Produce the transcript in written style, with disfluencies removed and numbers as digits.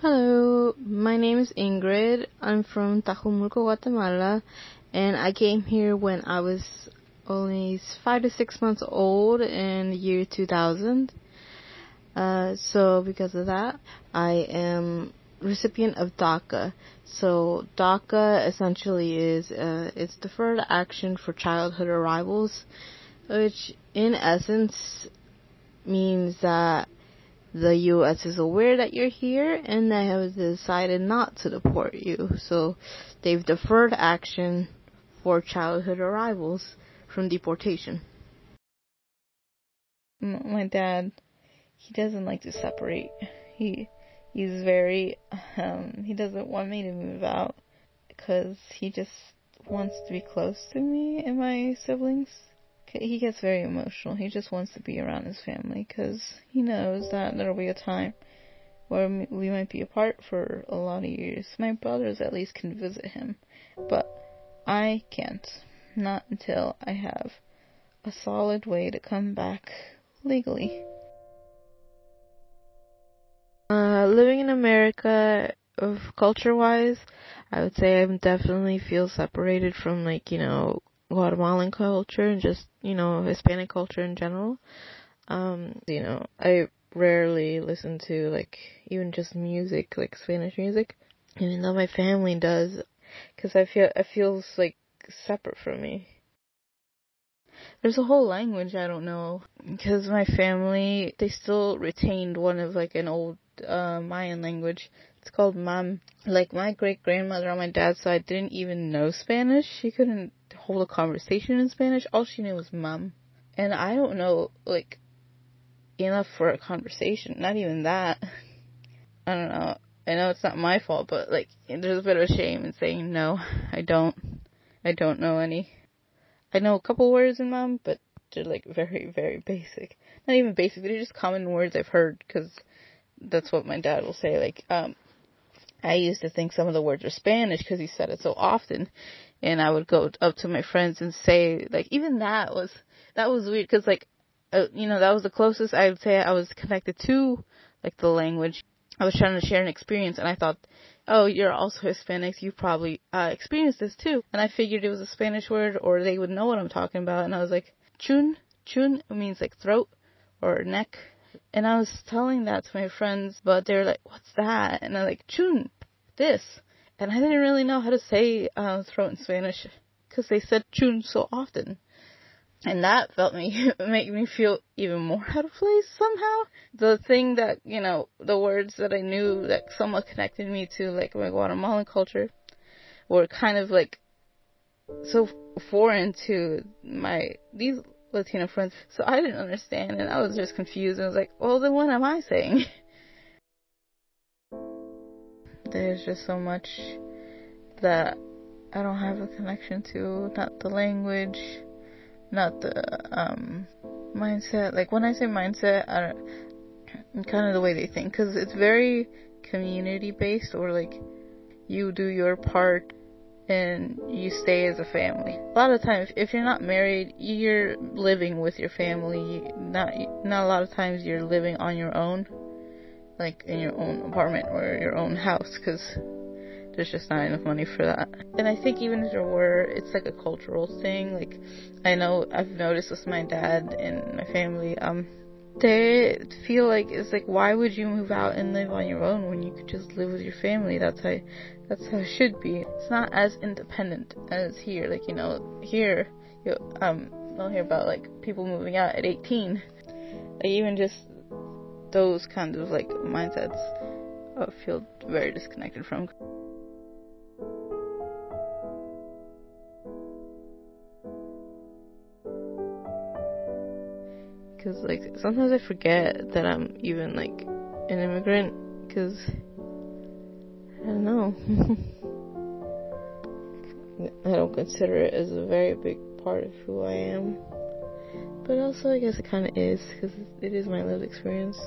Hello, my name is Ingrid. I'm from Tajumulco, Guatemala, and I came here when I was only 5 to 6 months old in the year 2000. So because of that, I am recipient of DACA. So DACA essentially is it's deferred action for childhood arrivals, which in essence means that the U.S. is aware that you're here and they have decided not to deport you. So they've deferred action for childhood arrivals from deportation. My dad, he doesn't like to separate. He's very he doesn't want me to move out because he just wants to be close to me and my siblings. He gets very emotional. He just wants to be around his family because he knows that there'll be a time where we might be apart for a lot of years. My brothers at least can visit him, but I can't. Not until I have a solid way to come back legally. Living in America, of culture-wise, I would say I definitely feel separated from, Guatemalan culture and just, Hispanic culture in general. I rarely listen to, even just music, like Spanish music, even though my family does, because it feels, separate from me. There's a whole language I don't know, because my family, they still retained one of, an old Mayan language. It's called Mam. My great-grandmother on my dad's side didn't even know Spanish. She couldn't hold a conversation in Spanish. All she knew was Mam. And I don't know, enough for a conversation. Not even that. I don't know. I know it's not my fault, but, there's a bit of a shame in saying no. I don't know any. I know a couple words in Mam, but they're, very, very basic. Not even basic, they're just common words I've heard, because that's what my dad will say. I used to think some of the words were Spanish because he said it so often, and I would go up to my friends and say, even that was weird, because, that was the closest I would say I was connected to, the language. I was trying to share an experience, and I thought, oh, you're also Hispanic, you probably experienced this too. And I figured it was a Spanish word, or they would know what I'm talking about, and I was like, chun means, throat or neck. And I was telling that to my friends, but they were like, what's that? And I'm like, chun, this. And I didn't really know how to say throat in Spanish, because they said chun so often. And that made me feel even more out of place somehow. The thing that, the words that I knew that somewhat connected me to, my Guatemalan culture were kind of, so foreign to these Latino friends. So I didn't understand, and I was just confused. I was like, well, then what am I saying? There's just so much that I don't have a connection to, not the language, not the mindset. When I say mindset, kind of the way they think, because it's very community based, or you do your part and you stay as a family. A lot of times, if you're not married, you're living with your family. Not a lot of times you're living on your own, in your own apartment or your own house, because there's just not enough money for that. And I think even if there were, it's a cultural thing. I know I've noticed with my dad and my family, they feel it's why would you move out and live on your own when you could just live with your family? That's how it should be. It's not as independent as here. Here you'll hear about people moving out at 18. Even just those kinds of mindsets I feel very disconnected from. Because sometimes I forget that I'm even an immigrant, because I don't know. I don't consider it as a very big part of who I am, but also I guess it kind of is, because it is my lived experience.